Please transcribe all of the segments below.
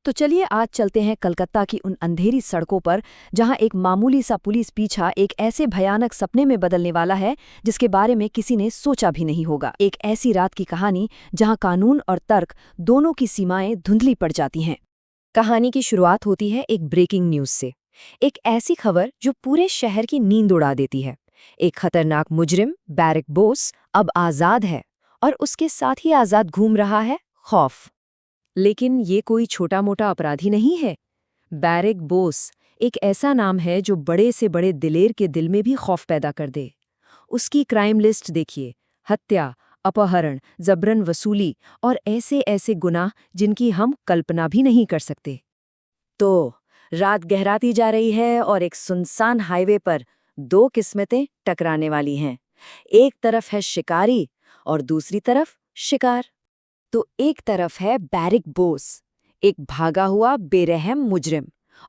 तो चलिए आज चलते हैं कलकत्ता की उन अंधेरी सड़कों पर, जहां एक मामूली सा पुलिस पीछा एक ऐसे भयानक सपने में बदलने वाला है जिसके बारे में किसी ने सोचा भी नहीं होगा। एक ऐसी रात की कहानी जहां कानून और तर्क दोनों की सीमाएं धुंधली पड़ जाती हैं। कहानी की शुरुआत होती है एक ब्रेकिंग न्यूज से। एक ऐसी खबर जो पूरे शहर की नींद उड़ा देती है। एक खतरनाक मुजरिम बैरक बोस अब आजाद है और उसके साथ ही आजाद घूम रहा है खौफ। लेकिन ये कोई छोटा मोटा अपराधी नहीं है। बैरक बोस एक ऐसा नाम है जो बड़े से बड़े दिलेर के दिल में भी खौफ पैदा कर दे। उसकी क्राइम लिस्ट देखिए, हत्या, अपहरण, जबरन वसूली और ऐसे ऐसे गुनाह जिनकी हम कल्पना भी नहीं कर सकते। तो रात गहराती जा रही है और एक सुनसान हाईवे पर दो किस्मतें टकराने वाली हैं। एक तरफ है शिकारी और दूसरी तरफ शिकार। तो एक तरफ है बैरक बोस, एक भागा हुआ बेरहम मुजरिम,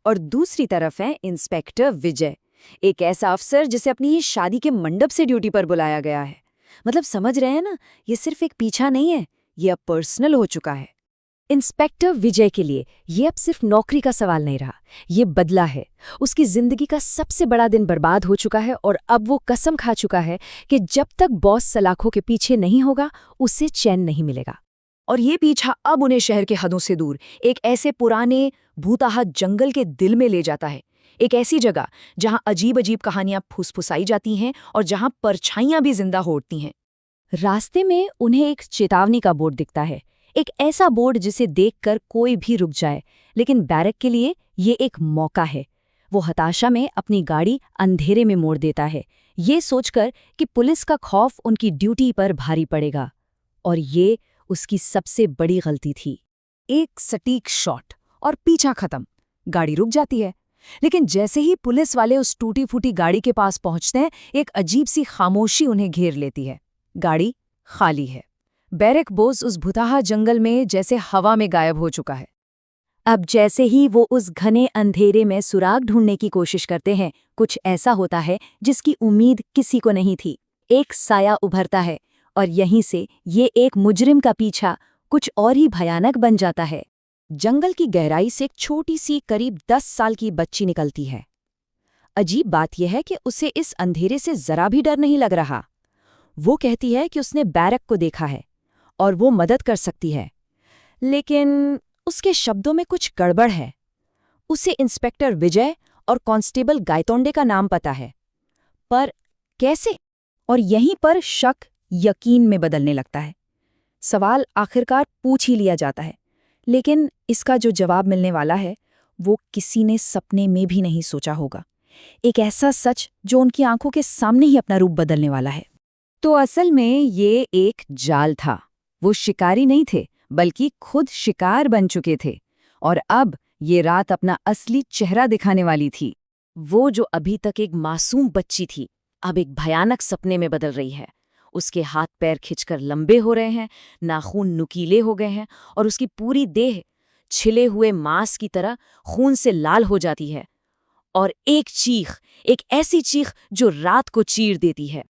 और दूसरी तरफ है इंस्पेक्टर विजय, एक ऐसा अफसर जिसे अपनी ही शादी के मंडप से ड्यूटी पर बुलाया गया है। मतलब समझ रहे हैं ना, ये सिर्फ एक पीछा नहीं है, ये अब पर्सनल हो चुका है। इंस्पेक्टर विजय के लिए ये अब सिर्फ नौकरी का सवाल नहीं रहा, ये बदला है। उसकी जिंदगी का सबसे बड़ा दिन बर्बाद हो चुका है और अब वो कसम खा चुका है कि जब तक बॉस सलाखों के पीछे नहीं होगा उसे चैन नहीं मिलेगा। और ये पीछा अब उन्हें शहर के हदों से दूर एक ऐसे पुराने भूताहा जंगल के दिल में ले जाता है। एक ऐसी जगह जहां अजीब अजीब कहानियां फुसफुसाई जाती हैं और जहां परछाइयां भी जिंदा हो उठती हैं। रास्ते में उन्हें एक चेतावनी का बोर्ड दिखता है, एक ऐसा बोर्ड जिसे देखकर कोई भी रुक जाए। लेकिन बैरक के लिए ये एक मौका है। वो हताशा में अपनी गाड़ी अंधेरे में मोड़ देता है, ये सोचकर कि पुलिस का खौफ उनकी ड्यूटी पर भारी पड़ेगा। और ये उसकी सबसे बड़ी गलती थी। एक सटीक शॉट और पीछा खत्म। गाड़ी रुक जाती है, लेकिन जैसे ही पुलिस वाले उस टूटी फूटी गाड़ी के पास पहुंचते हैं, एक अजीब सी खामोशी उन्हें घेर लेती है। गाड़ी खाली है। बैरक बोस उस भुताहा जंगल में जैसे हवा में गायब हो चुका है। अब जैसे ही वो उस घने अंधेरे में सुराग ढूंढने की कोशिश करते हैं, कुछ ऐसा होता है जिसकी उम्मीद किसी को नहीं थी। एक साया उभरता है और यहीं से ये एक मुजरिम का पीछा कुछ और ही भयानक बन जाता है। जंगल की गहराई से एक छोटी सी करीब 10 साल की बच्ची निकलती है। अजीब बात यह है कि उसे इस अंधेरे से जरा भी डर नहीं लग रहा। वो कहती है कि उसने बैरक को देखा है और वो मदद कर सकती है। लेकिन उसके शब्दों में कुछ गड़बड़ है। उसे इंस्पेक्टर विजय और कांस्टेबल गायतोंडे का नाम पता है, पर कैसे? और यहीं पर शक यकीन में बदलने लगता है। सवाल आखिरकार पूछ ही लिया जाता है, लेकिन इसका जो जवाब मिलने वाला है वो किसी ने सपने में भी नहीं सोचा होगा। एक ऐसा सच जो उनकी आंखों के सामने ही अपना रूप बदलने वाला है। तो असल में ये एक जाल था। वो शिकारी नहीं थे, बल्कि खुद शिकार बन चुके थे। और अब ये रात अपना असली चेहरा दिखाने वाली थी। वो जो अभी तक एक मासूम बच्ची थी, अब एक भयानक सपने में बदल रही है। उसके हाथ पैर खिंचकर लंबे हो रहे हैं, नाखून नुकीले हो गए हैं और उसकी पूरी देह छिले हुए मांस की तरह खून से लाल हो जाती है। और एक चीख, एक ऐसी चीख जो रात को चीर देती है।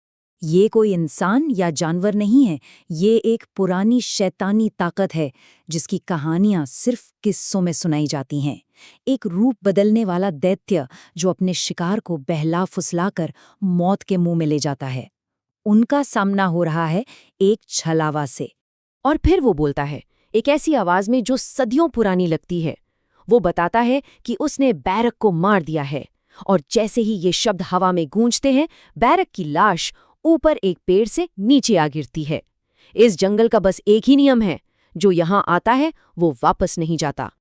ये कोई इंसान या जानवर नहीं है, ये एक पुरानी शैतानी ताकत है जिसकी कहानियां सिर्फ किस्सों में सुनाई जाती हैं। एक रूप बदलने वाला दैत्य जो अपने शिकार को बहला फुसलाकर मौत के मुंह में ले जाता है। उनका सामना हो रहा है एक छलावा से। और फिर वो बोलता है, एक ऐसी आवाज में जो सदियों पुरानी लगती है। वो बताता है कि उसने बैरक को मार दिया है। और जैसे ही ये शब्द हवा में गूंजते हैं, बैरक की लाश ऊपर एक पेड़ से नीचे आ गिरती है। इस जंगल का बस एक ही नियम है, जो यहां आता है वो वापस नहीं जाता।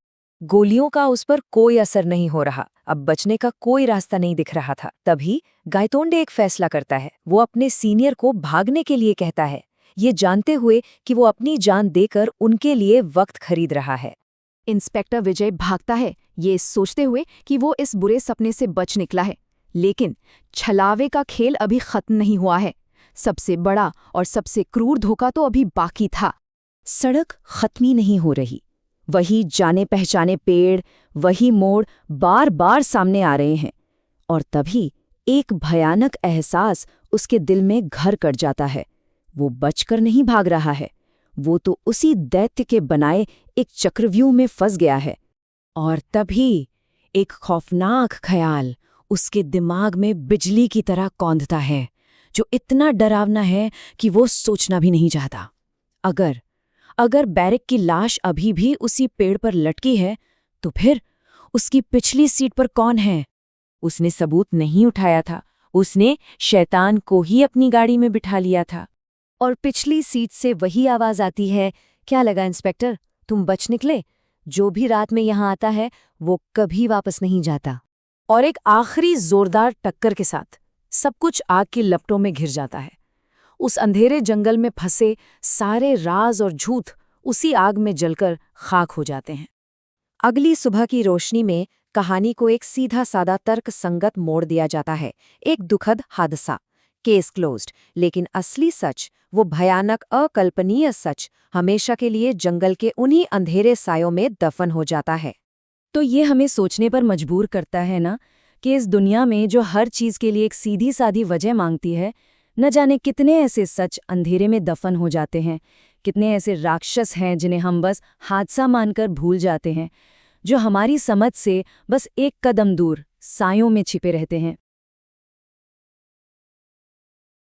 गोलियों का उस पर कोई असर नहीं हो रहा। अब बचने का कोई रास्ता नहीं दिख रहा था। तभी गायतोंडे एक फैसला करता है। वो अपने सीनियर को भागने के लिए कहता है, ये जानते हुए कि वो अपनी जान देकर उनके लिए वक्त खरीद रहा है। इंस्पेक्टर विजय भागता है, ये सोचते हुए कि वो इस बुरे सपने से बच निकला है। लेकिन छलावे का खेल अभी खत्म नहीं हुआ है। सबसे बड़ा और सबसे क्रूर धोखा तो अभी बाकी था। सड़क खत्म ही नहीं हो रही। वही जाने पहचाने पेड़, वही मोड़ बार बार सामने आ रहे हैं। और तभी एक भयानक एहसास उसके दिल में घर कर जाता है। वो बचकर नहीं भाग रहा है, वो तो उसी दैत्य के बनाए एक चक्रव्यूह में फंस गया है। और तभी एक खौफनाक ख्याल उसके दिमाग में बिजली की तरह कौंधता है, जो इतना डरावना है कि वो सोचना भी नहीं चाहता। अगर अगर बैरिक की लाश अभी भी उसी पेड़ पर लटकी है, तो फिर उसकी पिछली सीट पर कौन है? उसने सबूत नहीं उठाया था, उसने शैतान को ही अपनी गाड़ी में बिठा लिया था। और पिछली सीट से वही आवाज आती है, क्या लगा इंस्पेक्टर, तुम बच निकले? जो भी रात में यहाँ आता है वो कभी वापस नहीं जाता। और एक आखिरी जोरदार टक्कर के साथ सब कुछ आग की लपटों में घिर जाता है। उस अंधेरे जंगल में फंसे सारे राज और झूठ उसी आग में जलकर खाक हो जाते हैं। अगली सुबह की रोशनी में कहानी को एक सीधा सादा तर्क संगत मोड़ दिया जाता है। एक दुखद हादसा, केस क्लोज्ड, लेकिन असली सच, वो भयानक अकल्पनीय सच, हमेशा के लिए जंगल के उन्हीं अंधेरे सायों में दफन हो जाता है। तो ये हमें सोचने पर मजबूर करता है ना, कि इस दुनिया में जो हर चीज़ के लिए एक सीधी सादी वजह मांगती है, न जाने कितने ऐसे सच अंधेरे में दफन हो जाते हैं, कितने ऐसे राक्षस हैं जिन्हें हम बस हादसा मानकर भूल जाते हैं, जो हमारी समझ से बस एक कदम दूर सायों में छिपे रहते हैं।